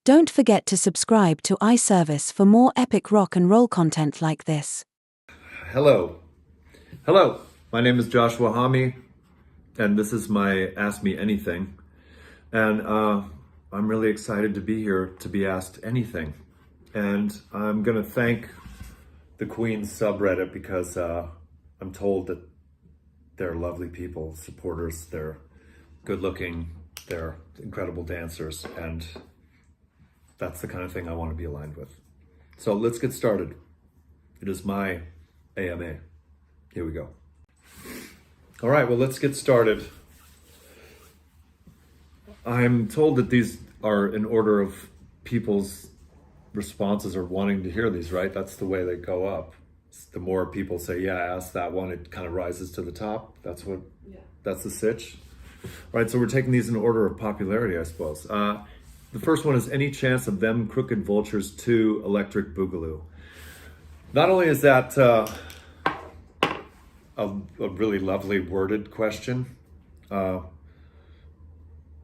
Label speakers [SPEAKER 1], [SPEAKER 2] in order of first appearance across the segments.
[SPEAKER 1] Don't forget to subscribe to iService for more epic rock and roll content like this.
[SPEAKER 2] Hello. Hello. My name is Josh Homme, and this is my Ask Me Anything. And I'm really excited to be here to be asked anything. And I'm going to thank the Queen's subreddit because I'm told that they're lovely people, supporters, they're good looking, they're incredible dancers, and that's the kind of thing I want to be aligned with. So let's get started. It is my AMA. Here we go. All right, well, let's get started. I'm told that these are in order of people's responses or wanting to hear these, right? That's the way they go up. The more people say, yeah, ask that one, it kind of rises to the top. That's the sitch. All right, so we're taking these in order of popularity, I suppose. The first one is any chance of them Crooked Vultures 2 Electric Boogaloo. Not only is that a really lovely worded question,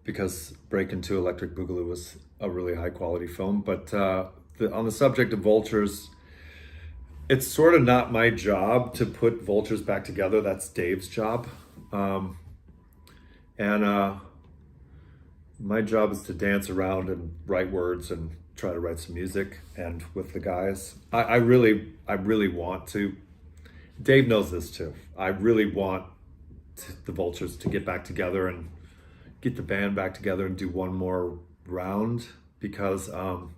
[SPEAKER 2] because Breakin' 2 Electric Boogaloo was a really high quality film, but on the subject of Vultures, it's sort of not my job to put Vultures back together. That's Dave's job. My job is to dance around and write words and try to write some music and with the guys. I really want to. Dave knows this too. I really want the Vultures to get back together and get the band back together and do one more round because the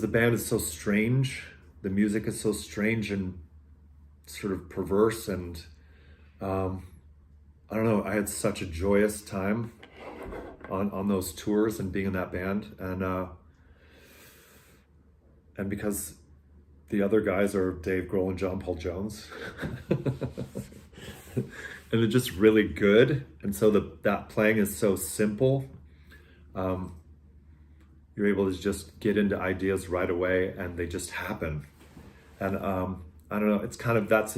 [SPEAKER 2] band is so strange. The music is so strange and sort of perverse, and I don't know. I had such a joyous time on those tours and being in that band, and because the other guys are Dave Grohl and John Paul Jones, and they're just really good, and so that playing is so simple. You're able to just get into ideas right away, and they just happen. And I don't know. It's kind of that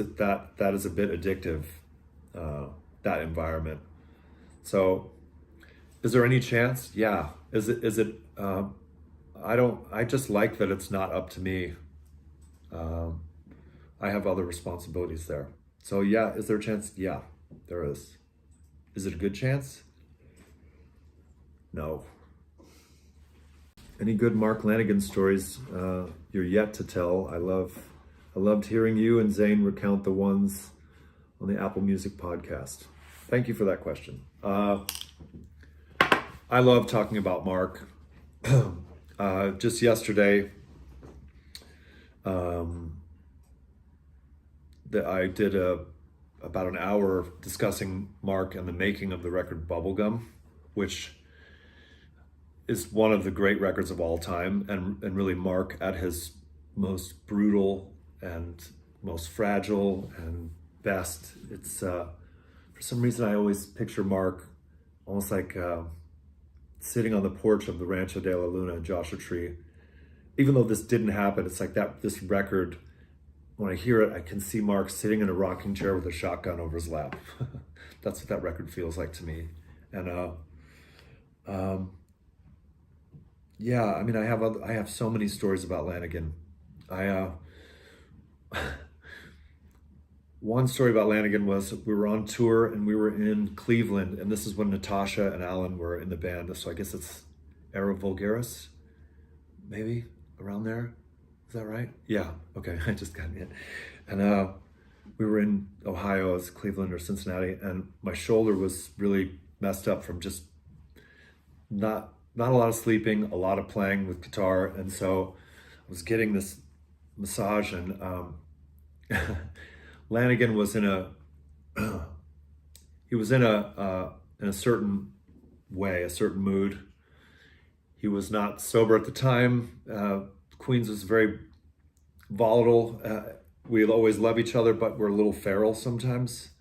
[SPEAKER 2] is a bit addictive. That environment. So, is there any chance? Yeah. Is it? I just like that it's not up to me. I have other responsibilities there. So yeah, is there a chance? Yeah, there is. Is it a good chance? No. Any good Mark Lanigan stories you're yet to tell? I loved hearing you and Zane recount the ones on the Apple Music podcast. Thank you for that question. I love talking about Mark. Just yesterday, I did about an hour discussing Mark and the making of the record Bubblegum, which is one of the great records of all time, and really Mark at his most brutal and most fragile and best. It's for some reason I always picture Mark almost like sitting on the porch of the Rancho de la Luna in Joshua Tree. Even though this didn't happen, it's like that. This record, when I hear it, I can see Mark sitting in a rocking chair with a shotgun over his lap. That's what that record feels like to me. And yeah, I mean, I have so many stories about Lanigan. One story about Lanigan was we were on tour and we were in Cleveland, and this is when Natasha and Alan were in the band. So I guess it's Era Vulgaris, maybe around there. Is that right? Yeah. Okay. I just got it. And we were in Ohio, it was Cleveland or Cincinnati, and my shoulder was really messed up from just not a lot of sleeping, a lot of playing with guitar, and so I was getting this massage, and Lanigan was in a certain way, a certain mood. He was not sober at the time. Queens was very volatile. We always love each other, but we're a little feral sometimes.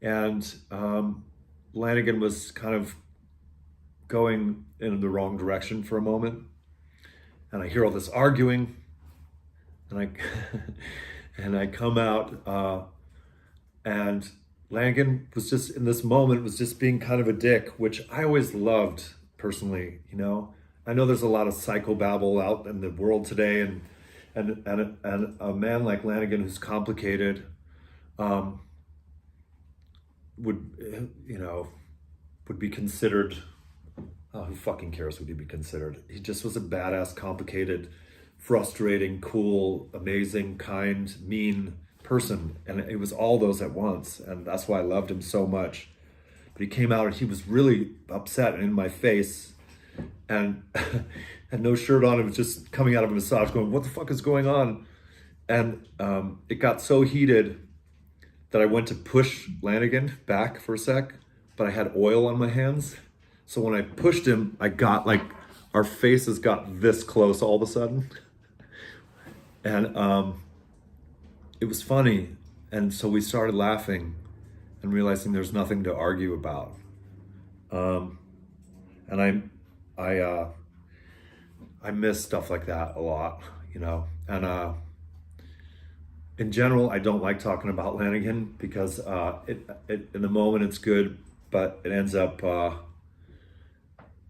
[SPEAKER 2] And Lanigan was kind of going in the wrong direction for a moment. And I hear all this arguing, and I come out, and Lanigan was just in this moment was just being kind of a dick, which I always loved personally, you know. I know there's a lot of psychobabble out in the world today, and a man like Lanigan who's complicated would, you know, would be considered, oh, who fucking cares would he be considered? He just was a badass, complicated, frustrating, cool, amazing, kind, mean person. And it was all those at once. And that's why I loved him so much. But he came out and he was really upset and in my face, and had no shirt on. It was just coming out of a massage going, what the fuck is going on? And it got so heated that I went to push Lanigan back for a sec, but I had oil on my hands. So when I pushed him, I got like, our faces got this close all of a sudden. And it was funny. And so we started laughing and realizing there's nothing to argue about. And I miss stuff like that a lot, you know? And in general, I don't like talking about Lanigan because it in the moment it's good, but it ends up,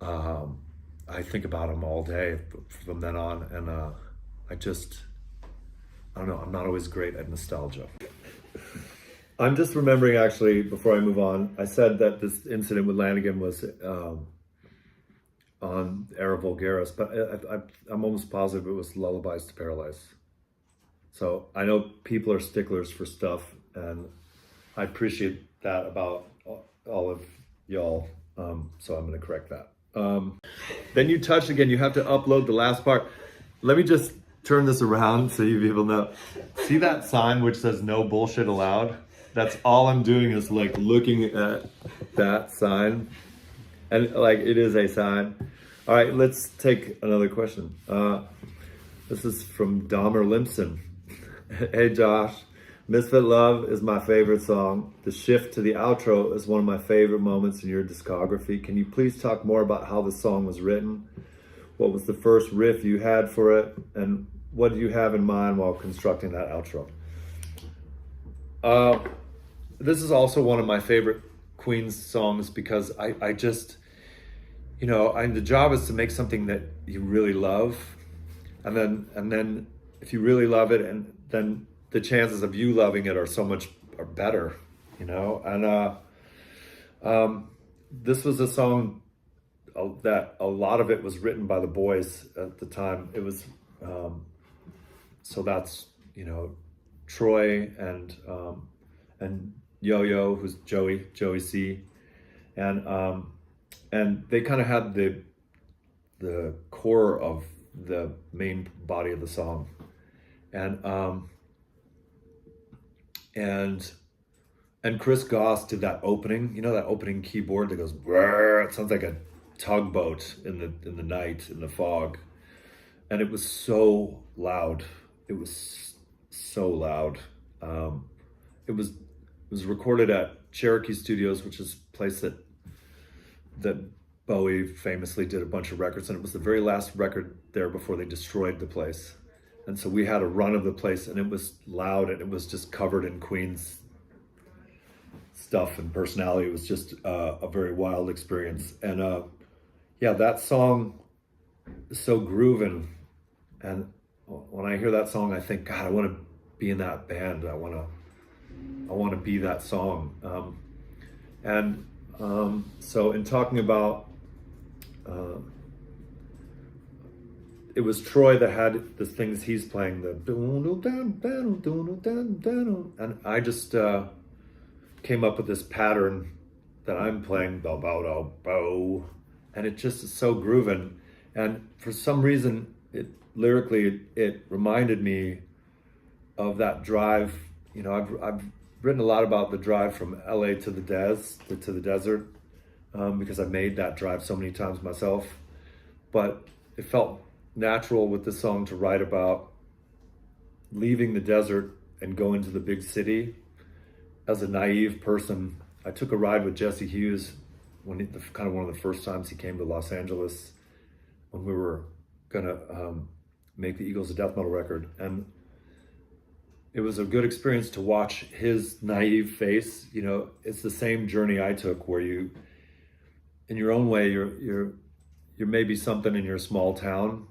[SPEAKER 2] I think about him all day from then on. And I don't know, I'm not always great at nostalgia. I'm just remembering, actually, before I move on, I said that this incident with Lanigan was on Era Vulgaris, but I'm almost positive it was Lullabies to Paralyze. So I know people are sticklers for stuff, and I appreciate that about all of y'all, so I'm gonna correct that. Then you touched again, you have to upload the last part. Let me just turn this around so you people know. See that sign which says no bullshit allowed? That's all I'm doing is like looking at that sign, and like it is a sign. All right, let's take another question. This is from Dahmer Limpson. Hey Josh, Misfit Love is my favorite song. The shift to the outro is one of my favorite moments in your discography. Can you please talk more about how the song was written? What was the first riff you had for it? And what do you have in mind while constructing that outro? This is also one of my favorite Queen's songs because I just, you know, the job is to make something that you really love. And then if you really love it, and then the chances of you loving it are better, you know? And this was a song that a lot of it was written by the boys at the time. It was, so that's, you know, Troy and Yo-Yo, who's Joey C. And they kind of had the core of the main body of the song. And Chris Goss did that opening, you know, that opening keyboard that goes, it sounds like a tugboat in the night, in the fog. And it was so loud. It was so loud. It was recorded at Cherokee Studios, which is a place that Bowie famously did a bunch of records, and it was the very last record there before they destroyed the place. And so we had a run of the place, and it was loud, and it was just covered in Queen's stuff and personality. It was just a very wild experience. And yeah, that song is so grooving. And when I hear that song, I think, God, I want to be in that band. I want to be that song. So in talking about, it was Troy that had the things he's playing, and I just came up with this pattern that I'm playing, and it just is so grooving. And for some reason, lyrically, it reminded me of that drive. You know, I've written a lot about the drive from LA to the desert, because I made that drive so many times myself. But it felt natural with the song to write about leaving the desert and going to the big city. As a naive person, I took a ride with Jesse Hughes kind of one of the first times he came to Los Angeles when we were gonna make the Eagles of Death Metal record. And it was a good experience to watch his naive face. You know, it's the same journey I took, where you, in your own way, you're you're maybe something in your small town,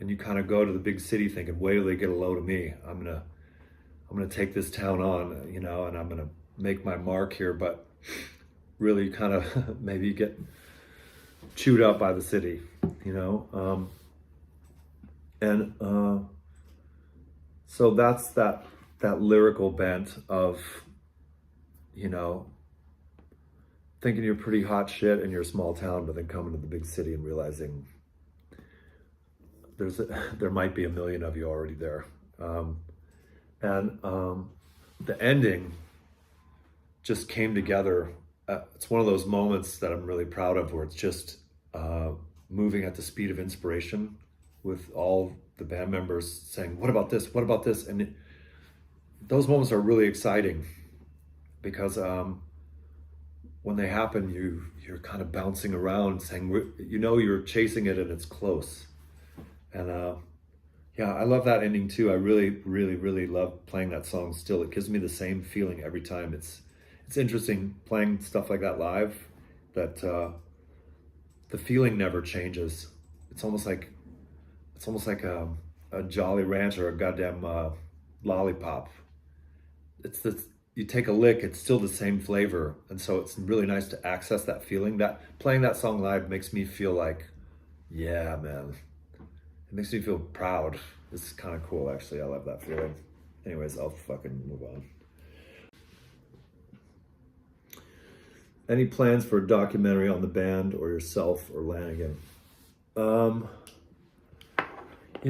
[SPEAKER 2] and you kind of go to the big city thinking, wait till they get a load of me. I'm gonna take this town on, you know, and I'm gonna make my mark here, but really kind of maybe get chewed up by the city, you know. So that's that lyrical bent of, you know, thinking you're pretty hot shit in your small town, but then coming to the big city and realizing there might be a million of you already there. The ending just came together. It's one of those moments that I'm really proud of, where it's just moving at the speed of inspiration, with all the band members saying, what about this? What about this? And those moments are really exciting, because when they happen, you're kind of bouncing around saying, you know, you're chasing it and it's close. And yeah, I love that ending too. I really, really, really love playing that song still. It gives me the same feeling every time. It's interesting playing stuff like that live, that the feeling never changes. It's almost like a Jolly Rancher or a goddamn lollipop. You take a lick, it's still the same flavor, and so it's really nice to access that feeling. That playing that song live makes me feel like, yeah, man. It makes me feel proud. It's kind of cool, actually. I love that feeling. Anyways, I'll fucking move on. Any plans for a documentary on the band or yourself or Lanigan? You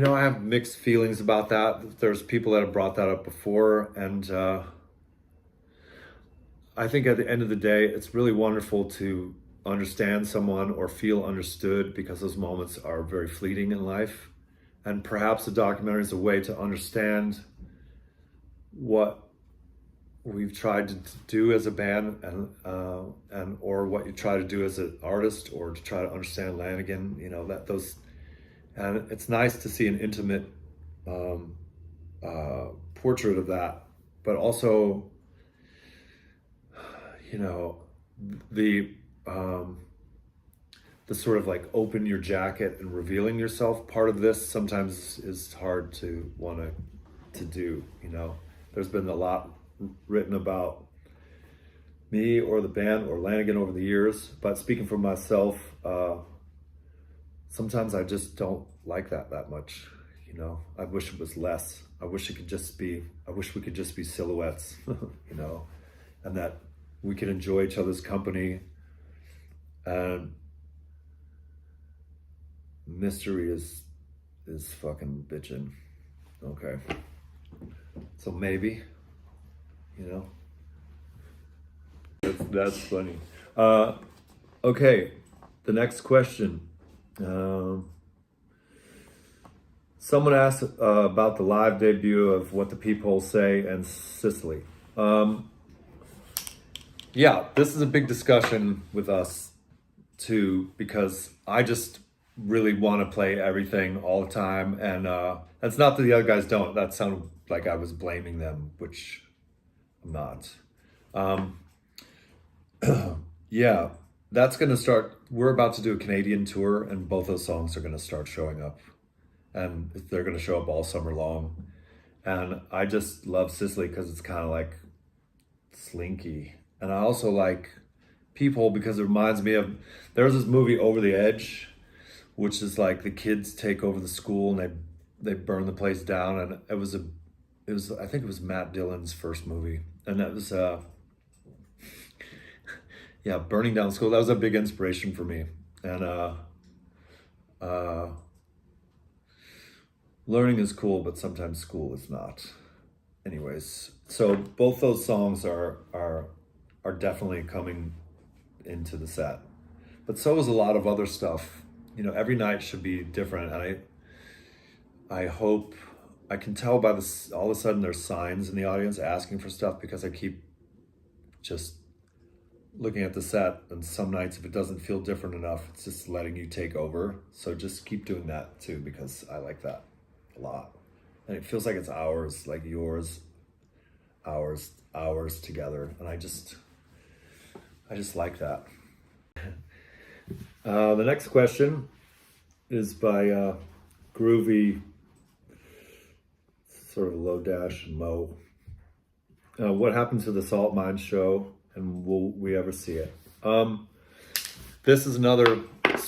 [SPEAKER 2] know, I have mixed feelings about that. There's people that have brought that up before, and I think at the end of the day, it's really wonderful to understand someone or feel understood, because those moments are very fleeting in life. And perhaps a documentary is a way to understand what we've tried to do as a band, and or what you try to do as an artist, or to try to understand Lanigan. You know, and it's nice to see an intimate portrait of that, but also, you know, the sort of like open your jacket and revealing yourself part of this sometimes is hard to want to do. You know, there's been a lot written about me or the band or Lanigan over the years, but speaking for myself, sometimes I just don't like that much. You know, I wish it was less. I wish we could just be silhouettes, you know, and that we could enjoy each other's company. And mystery is fucking bitching. Okay. So maybe, you know, that's funny. Okay, the next question. Someone asked about the live debut of What the Peephole Say and Sicily. Yeah, this is a big discussion with us too, because I just really want to play everything all the time, and that's not that the other guys don't. That sounded like I was blaming them, which I'm not. Yeah, that's gonna start. We're about to do a Canadian tour, and both those songs are gonna start showing up, and they're gonna show up all summer long. And I just love Sicily because it's kind of like slinky, and I also like Peephole because it reminds me of, there's this movie Over the Edge, which is like the kids take over the school and they burn the place down, and it was I think it was Matt Dillon's first movie, and that was yeah, burning down school. That was a big inspiration for me, and learning is cool, but sometimes school is not. Anyways, so both those songs are definitely coming into the set, but so is a lot of other stuff. You know, every night should be different, and I hope, I can tell by this, all of a sudden there's signs in the audience asking for stuff, because I keep just looking at the set, and some nights if it doesn't feel different enough, it's just letting you take over. So just keep doing that too, because I like that a lot, and it feels like it's ours, like yours, ours together, and I just like that. The next question, is by Groovy, sort of low dash Mo. What happened to the Salt Mine show, and will we ever see it? This is another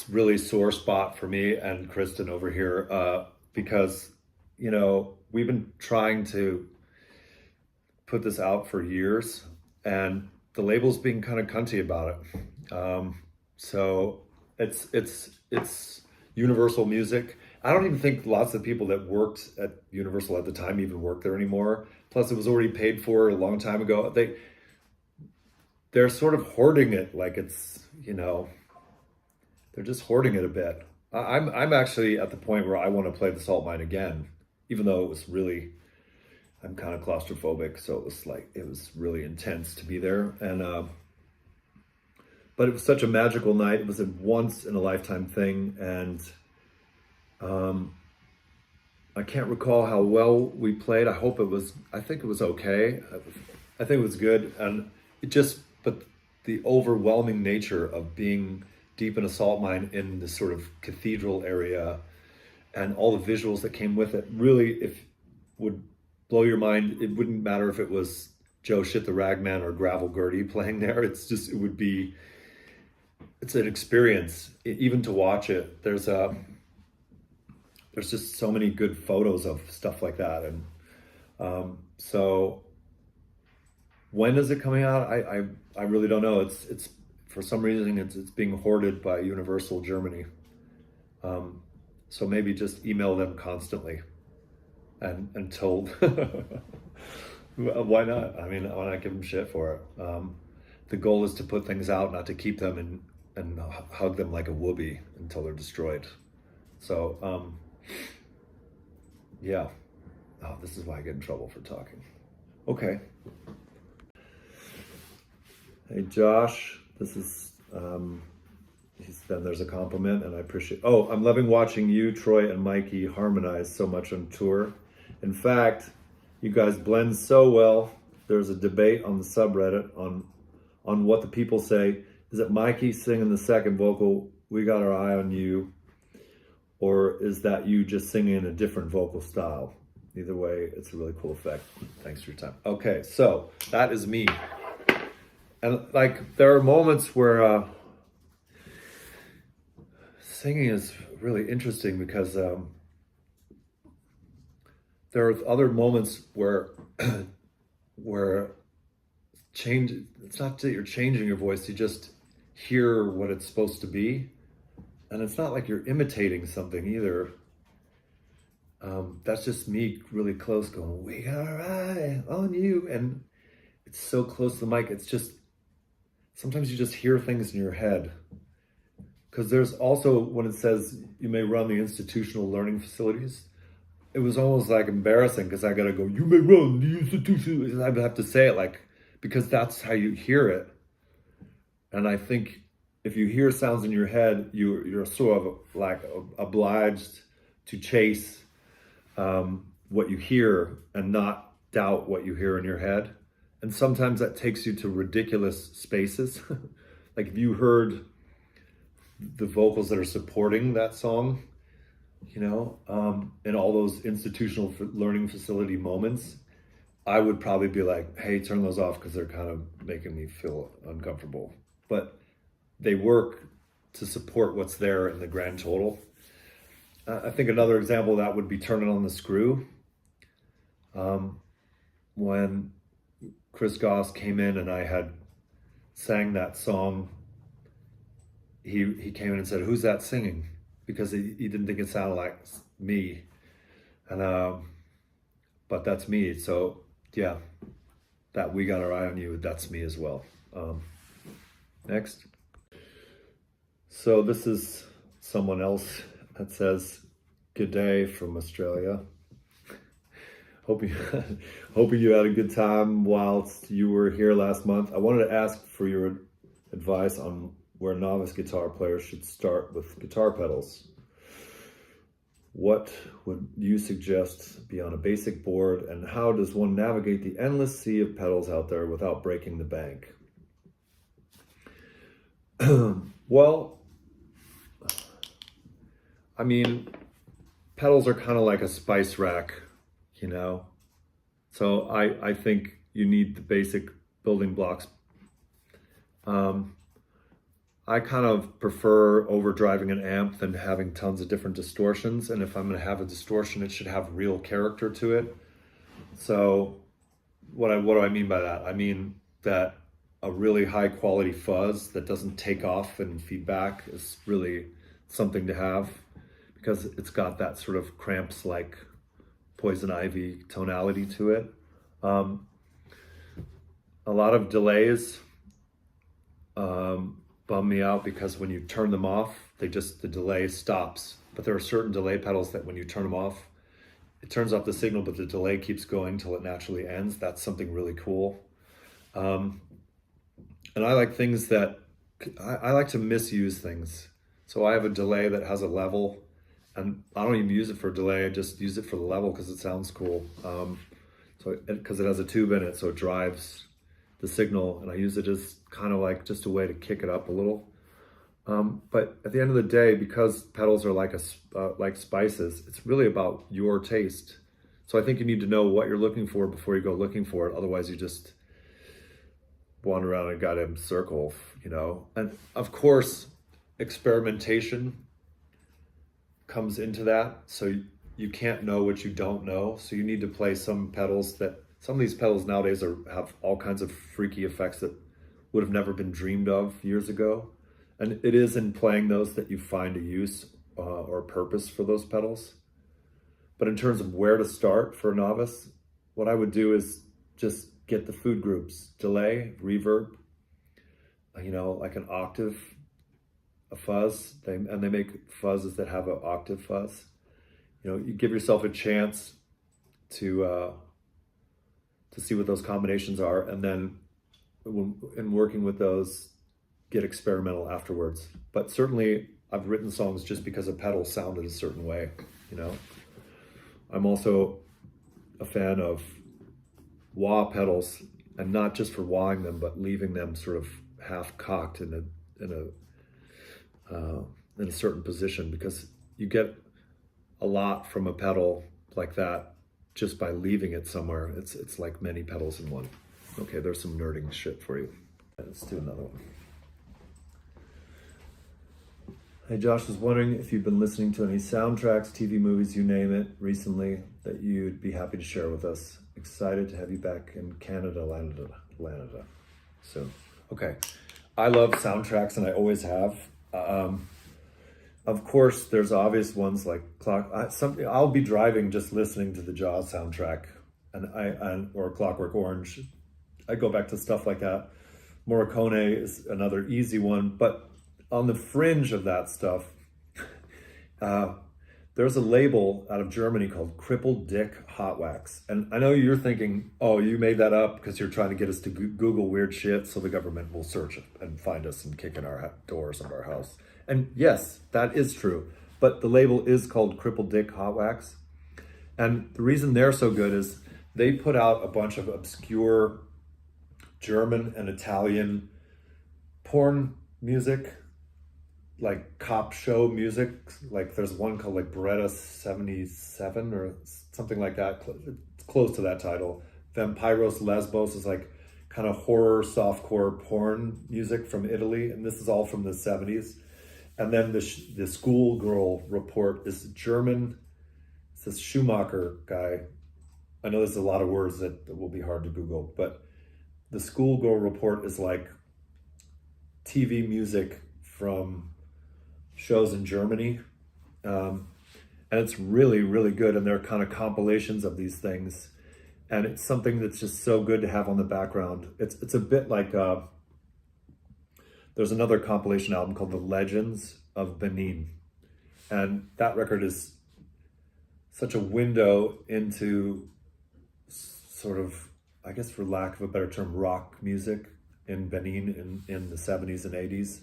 [SPEAKER 2] really sore spot for me and Kristen over here, because, you know, we've been trying to put this out for years, and the label's being kind of cunty about it. So it's Universal Music. I don't even think lots of people that worked at Universal at the time even work there anymore. Plus, it was already paid for a long time ago. They're sort of hoarding it, like it's, you know, they're just hoarding it a bit. I'm actually at the point where I want to play the Salt Mine again, even though it was really, I'm kind of claustrophobic, so it was really intense to be there. And but it was such a magical night. It was a once in a lifetime thing, and I can't recall how well we played. I think it was okay. I think it was good, and but the overwhelming nature of being deep in a salt mine in this sort of cathedral area, and all the visuals that came with it, really, if would blow your mind. It wouldn't matter if it was Joe Shit the Ragman or Gravel Gertie playing there. It's an experience, even to watch it. There's just so many good photos of stuff like that. And so when is it coming out? I really don't know. It's for some reason it's being hoarded by Universal Germany. So maybe just email them constantly and told. Why not? I mean, why not give them shit for it? The goal is to put things out, not to keep them and hug them like a whoopee until they're destroyed. So yeah. Oh, this is why I get in trouble for talking. Okay. Hey Josh, this is then there's a compliment, and I appreciate. Oh, I'm loving watching you, Troy, and Mikey harmonize so much on tour. In fact, you guys blend so well. There's a debate on the subreddit on what the people say. Is it Mikey singing the second vocal, "We Got Our Eye on You," or is that you just singing in a different vocal style? Either way, it's a really cool effect. Thanks for your time. Okay, so that is me. And like, there are moments where singing is really interesting because there are other moments where it's not that you're changing your voice, you just hear what it's supposed to be. And it's not like you're imitating something either. That's just me really close going, "We got our eye on you." And it's so close to the mic. It's just, sometimes you just hear things in your head. Because there's also, when it says you may run the institutional learning facilities, it was almost like embarrassing because I got to go, "You may run the institutional." I have to say it like, because that's how you hear it. And I think if you hear sounds in your head, you're sort of like obliged to chase what you hear and not doubt what you hear in your head. And sometimes that takes you to ridiculous spaces. Like if you heard the vocals that are supporting that song, you know, in all those institutional learning facility moments, I would probably be like, "Hey, turn those off because they're kind of making me feel uncomfortable." But they work to support what's there in the grand total. I think another example of that would be "Turning on the Screw." When Chris Goss came in and I had sang that song, he came in and said, "Who's that singing?" Because he didn't think it sounded like me. And but that's me. So yeah, that "We Got Our Eye on You," that's me as well. Next. So this is someone else that says, "Good day" from Australia. Hoping you had a good time whilst you were here last month. I wanted to ask for your advice on where novice guitar players should start with guitar pedals. What would you suggest be on a basic board, and how does one navigate the endless sea of pedals out there without breaking the bank? Well, I mean, pedals are kind of like a spice rack, you know? So I think you need the basic building blocks. I kind of prefer overdriving an amp than having tons of different distortions. And if I'm going to have a distortion, it should have real character to it. So what do I mean by that? I mean that a really high quality fuzz that doesn't take off and feedback is really something to have, because it's got that sort of cramps like poison ivy tonality to it. A lot of delays bum me out, because when you turn them off, the delay stops. But there are certain delay pedals that when you turn them off, it turns off the signal, but the delay keeps going till it naturally ends. That's something really cool. And I like things that, I like to misuse things. So I have a delay that has a level, and I don't even use it for delay. I just use it for the level because it sounds cool. Because it has a tube in it, so it drives the signal, and I use it as kind of like just a way to kick it up a little. But at the end of the day, because pedals are like spices, it's really about your taste. So I think you need to know what you're looking for before you go looking for it. Otherwise, you just wander around in a goddamn circle, you know? And of course, experimentation comes into that. So you can't know what you don't know. So you need to play some of these pedals nowadays have all kinds of freaky effects that would have never been dreamed of years ago. And it is in playing those that you find a use or a purpose for those pedals. But in terms of where to start for a novice, what I would do is just get the food groups: delay, reverb, you know, like an octave, a fuzz. They make fuzzes that have an octave fuzz. You know, you give yourself a chance to see what those combinations are, and then in working with those, get experimental afterwards. But certainly I've written songs just because a pedal sounded a certain way, you know. I'm also a fan of wah pedals, and not just for wahing them, but leaving them sort of half cocked in a certain position, because you get a lot from a pedal like that just by leaving it somewhere. It's like many pedals in one. Okay, there's some nerding shit for you. Let's do another one. Hey, Josh was wondering if you've been listening to any soundtracks, TV, movies, you name it, recently that you'd be happy to share with us. Excited to have you back in Canada, Lanada. So, okay. I love soundtracks, and I always have. Of course, there's obvious ones like I'll be driving just listening to the Jaws soundtrack, or Clockwork Orange. I go back to stuff like that. Morricone is another easy one, but on the fringe of that stuff, there's a label out of Germany called Crippled Dick Hot Wax. And I know you're thinking, oh, you made that up because you're trying to get us to Google weird shit so the government will search it and find us and kick in our doors of our house. And yes, that is true. But the label is called Crippled Dick Hot Wax. And the reason they're so good is they put out a bunch of obscure German and Italian porn music, like cop show music. Like there's one called like Beretta 77 or something like that. It's close to that title. Vampiros Lesbos is like kind of horror softcore porn music from Italy, and this is all from the 70s. And then the Schoolgirl Report is German. It's this Schumacher guy. I know there's a lot of words that will be hard to Google, but the Schoolgirl Report is like TV music from shows in Germany. And it's really, really good. And they're kind of compilations of these things. And it's something that's just so good to have on the background. It's a bit like, there's another compilation album called The Legends of Benin. And that record is such a window into sort of, I guess for lack of a better term, rock music in Benin in the 70s and 80s.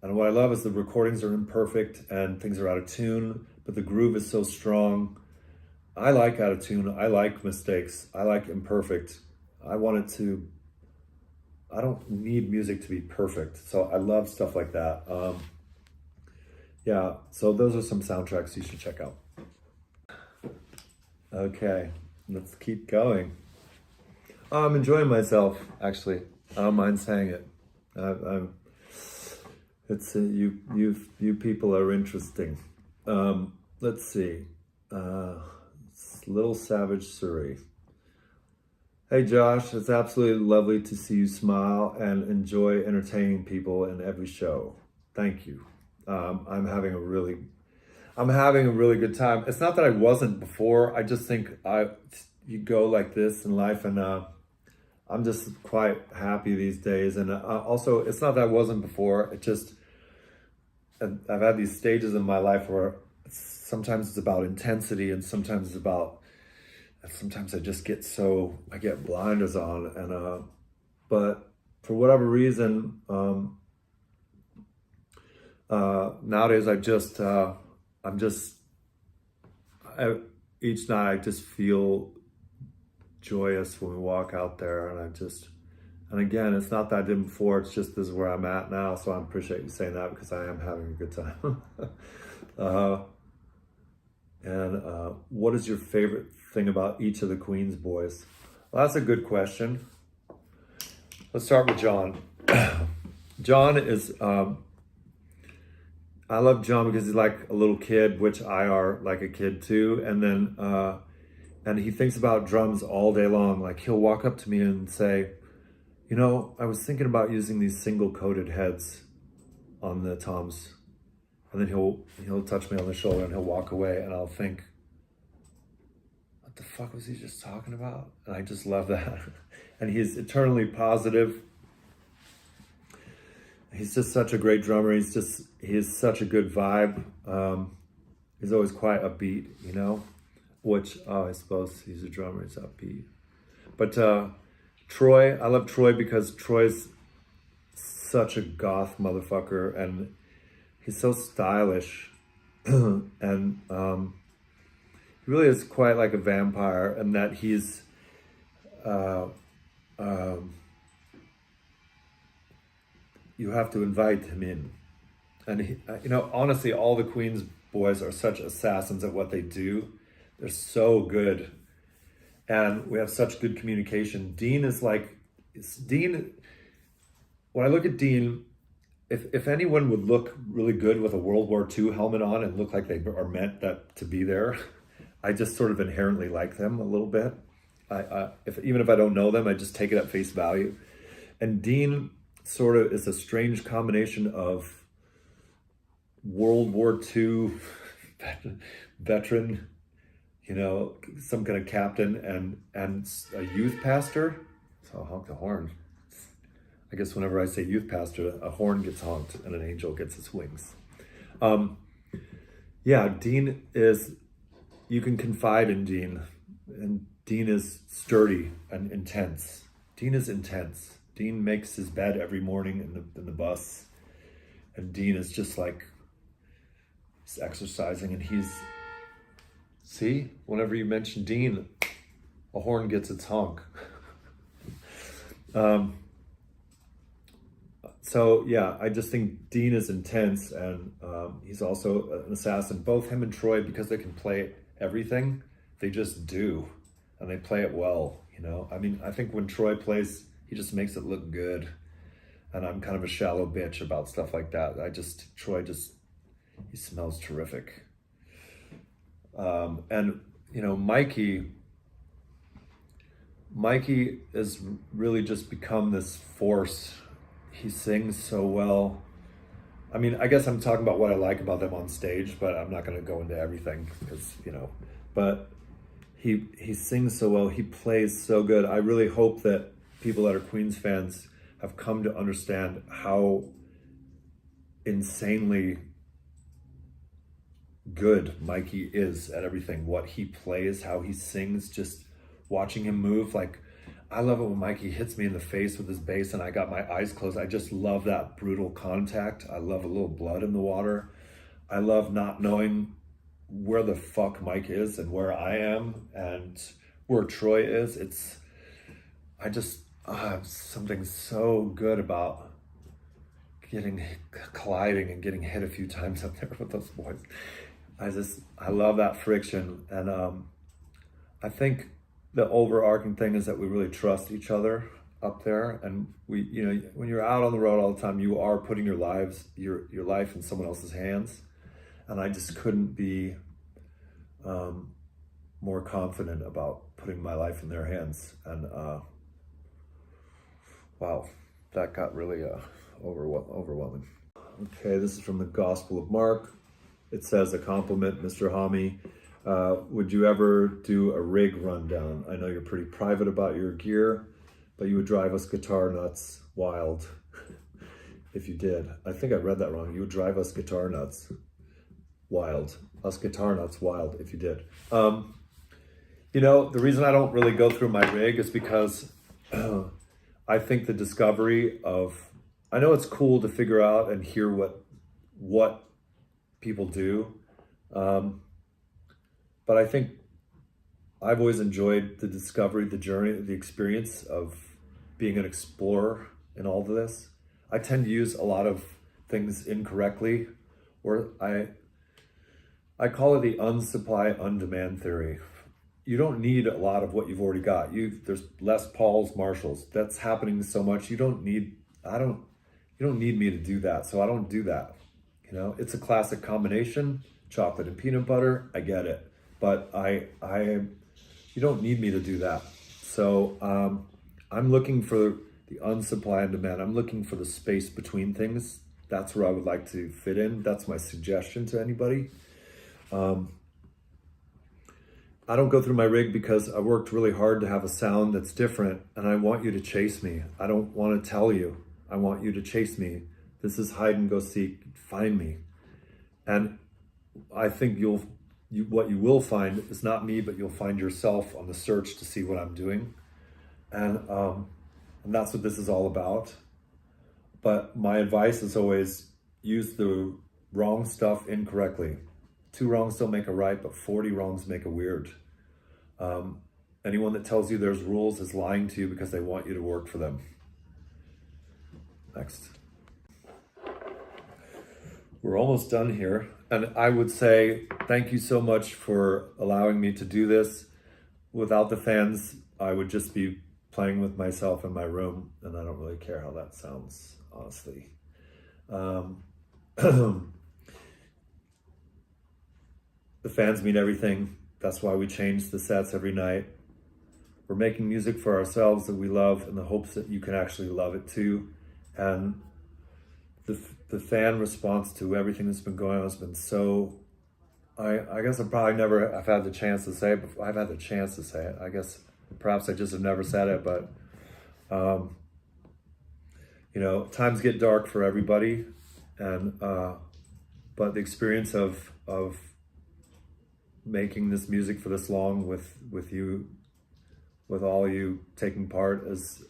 [SPEAKER 2] And what I love is the recordings are imperfect and things are out of tune, but the groove is so strong. I like out of tune. I like mistakes. I like imperfect. I don't need music to be perfect. So I love stuff like that. Yeah, so those are some soundtracks you should check out. Okay, let's keep going. I'm enjoying myself, actually. I don't mind saying it. I'm. It's you people are interesting. Let's see. Little Savage Surrey. Hey Josh, it's absolutely lovely to see you smile and enjoy entertaining people in every show. Thank you. I'm having a really good time. It's not that I wasn't before. I just think you go like this in life, and I'm just quite happy these days. And also, it's not that I wasn't before. It just I've had these stages in my life where sometimes it's about intensity, and sometimes I just I get blinders on, and but for whatever reason, nowadays each night I just feel joyous when we walk out there, and again, it's not that I didn't before, it's just this is where I'm at now, so I appreciate you saying that because I am having a good time. What is your favorite thing about each of the Queen's boys? Well, that's a good question. Let's start with John. John is, I love John because he's like a little kid, which I are like a kid too. And then, and he thinks about drums all day long. Like he'll walk up to me and say, you know, I was thinking about using these single coated heads on the toms. And then he'll touch me on the shoulder and he'll walk away, and I'll think, what the fuck was he just talking about? And I just love that. And he's eternally positive. He's just such a great drummer. He is such a good vibe. He's always quite upbeat, you know, which, I suppose he's a drummer, he's upbeat. But Troy, I love Troy because Troy's such a goth motherfucker, and he's so stylish. And he really is quite like a vampire, and that he's you have to invite him in. And he, you know, honestly, all the Queen's boys are such assassins at what they do. They're so good, and we have such good communication. Dean is like, Dean. When I look at Dean, if anyone would look really good with a World War II helmet on and look like they are meant to be there, I just sort of inherently like them a little bit. Even if I don't know them, I just take it at face value. And Dean sort of is a strange combination of World War II veteran, you know, some kind of captain, and a youth pastor. So I'll honk the horn. I guess whenever I say youth pastor, a horn gets honked and an angel gets its wings. Yeah, Dean is, you can confide in Dean, and Dean is sturdy and intense. Dean is intense. Dean makes his bed every morning in the bus, and Dean is just like, he's exercising, and see, whenever you mention Dean, a horn gets its honk. So yeah, I just think Dean is intense, and he's also an assassin. Both him and Troy, because they can play everything, they just do, and they play it well, you know? I mean, I think when Troy plays, he just makes it look good, and I'm kind of a shallow bitch about stuff like that. Troy, he smells terrific. And, you know, Mikey has really just become this force. He sings so well. I mean, I guess I'm talking about what I like about them on stage, but I'm not going to go into everything because, you know, but he sings so well. He plays so good. I really hope that people that are Queen's fans have come to understand how insanely good Mikey is at everything. What he plays, how he sings, just watching him move. Like, I love it when Mikey hits me in the face with his bass and I got my eyes closed. I just love that brutal contact. I love a little blood in the water. I love not knowing where the fuck Mike is and where I am and where Troy is. I just have something so good about getting colliding and getting hit a few times up there with those boys. I love that friction. And I think the overarching thing is that we really trust each other up there. And we, you know, when you're out on the road all the time, you are putting your life in someone else's hands. And I just couldn't be more confident about putting my life in their hands. And wow, that got really overwhelming. Okay, this is from the Gospel of Mark. It says, a compliment, Mr. Homme. Would you ever do a rig rundown? I know you're pretty private about your gear, but you would drive us guitar nuts wild if you did. I think I read that wrong. You would drive us guitar nuts wild. Us guitar nuts wild if you did. You know, the reason I don't really go through my rig is because I think the discovery of, I know it's cool to figure out and hear what people do. But I think I've always enjoyed the discovery, the journey, the experience of being an explorer in all of this. I tend to use a lot of things incorrectly, or I call it the unsupply, undemand theory. You don't need a lot of what you've already got. There's Les Pauls, Marshalls. That's happening so much. You don't need me to do that, so I don't do that. You know, it's a classic combination, chocolate and peanut butter. I get it. But you don't need me to do that. So I'm looking for the unsupply and demand. I'm looking for the space between things. That's where I would like to fit in. That's my suggestion to anybody. I don't go through my rig because I worked really hard to have a sound that's different, and I want you to chase me. I don't want to tell you. I want you to chase me. This is hide and go seek. Find me. And I think what you will find is not me, but you'll find yourself on the search to see what I'm doing. And that's what this is all about. But my advice is always use the wrong stuff incorrectly. 2 wrongs don't make a right, but 40 wrongs make a weird. Anyone that tells you there's rules is lying to you because they want you to work for them. Next. We're almost done here. And I would say thank you so much for allowing me to do this. Without the fans, I would just be playing with myself in my room, and I don't really care how that sounds, honestly. The fans mean everything. That's why we change the sets every night. We're making music for ourselves that we love in the hopes that you can actually love it too. And the fan response to everything that's been going on has been so, I guess I've had the chance to say it, but I've had the chance to say it. I guess perhaps I just have never said it, but you know, times get dark for everybody, and but the experience of making this music for this long with you, with all you taking part has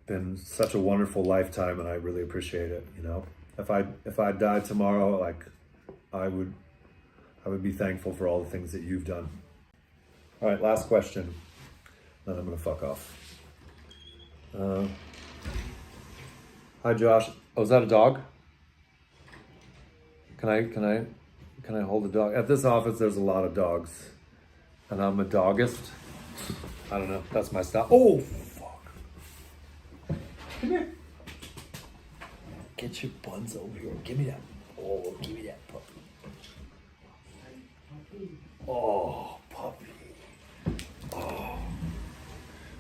[SPEAKER 2] been such a wonderful lifetime, and I really appreciate it. You know, if I died tomorrow, like I would be thankful for all the things that you've done. All right, last question, then I'm gonna fuck off. Hi Josh. Oh, is that a dog? Can I hold a dog? At this office there's a lot of dogs, and I'm a doggist. I don't know, that's my style. Oh, come here. Get your buns over here. Give me that. Oh, give me that puppy. Oh, puppy. Oh.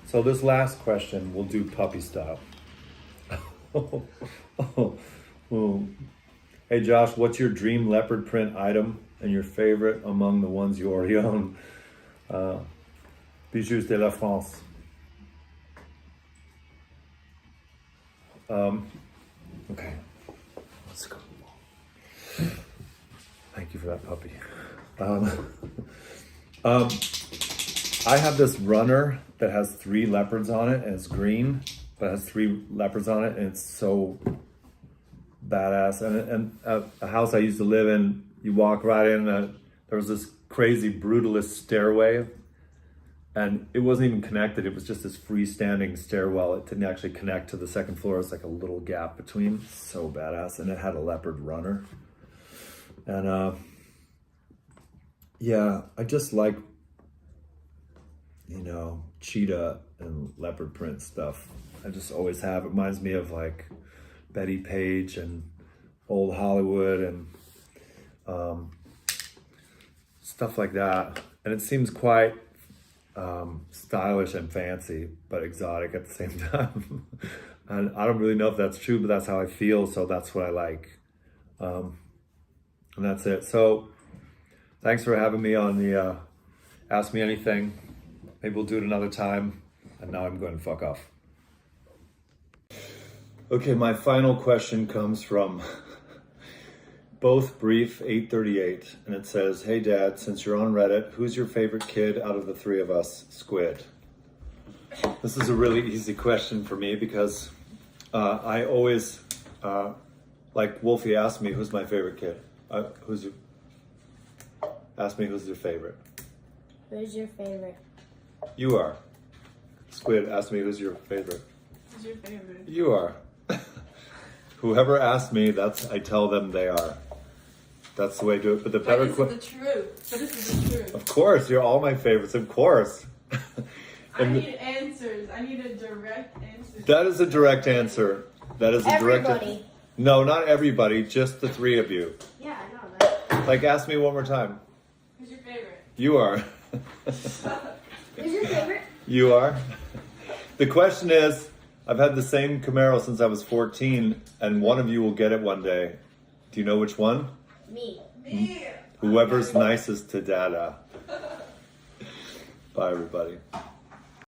[SPEAKER 2] So this last question, we'll do puppy style. Hey Josh, what's your dream leopard print item and your favorite among the ones you already own? Bijous de la France. Okay, let's go. Thank you for that puppy. I have this runner that has 3 leopards on it, and it's green, but it has 3 leopards on it, and it's so badass. And a house I used to live in, you walk right in, there was this crazy brutalist stairway, And it wasn't even connected. It was just this freestanding stairwell. It didn't actually connect to the second floor. It's like a little gap between. So badass. And it had a leopard runner. And yeah, I just like, you know, cheetah and leopard print stuff. I just always have. It reminds me of like Betty Page and old Hollywood and stuff like that. And it seems quite stylish and fancy, but exotic at the same time. And I don't really know if that's true, but that's how I feel. So that's what I like. And that's it. So thanks for having me on the Ask Me Anything. Maybe we'll do it another time. And now I'm going to fuck off. Okay, my final question comes from Both Brief 838, and it says, "Hey Dad, since you're on Reddit, who's your favorite kid out of the three of us? Squid." This is a really easy question for me because I always, like Wolfie asked me, who's my favorite kid? Ask me who's your favorite.
[SPEAKER 3] Who's your favorite?
[SPEAKER 2] You are. Squid, ask me who's your favorite.
[SPEAKER 4] Who's your favorite?
[SPEAKER 2] You are. Whoever asked me, I tell them they are. That's the way to do it. But the better
[SPEAKER 4] But this is the truth. But this is the truth.
[SPEAKER 2] Of course, you're all my favorites. Of course.
[SPEAKER 4] I need answers. I need a direct answer.
[SPEAKER 2] That is a direct answer. That is a direct
[SPEAKER 3] Everybody.
[SPEAKER 2] No, not everybody. Just the three of you.
[SPEAKER 3] Yeah, I know that.
[SPEAKER 2] Like, ask me one more time.
[SPEAKER 4] Who's your favorite?
[SPEAKER 2] You are.
[SPEAKER 3] Who's your favorite?
[SPEAKER 2] You are. The question is, I've had the same Camaro since I was 14, and one of you will get it one day. Do you know which one?
[SPEAKER 3] Me.
[SPEAKER 4] Me.
[SPEAKER 2] Whoever's nicest to Dada. Bye, everybody.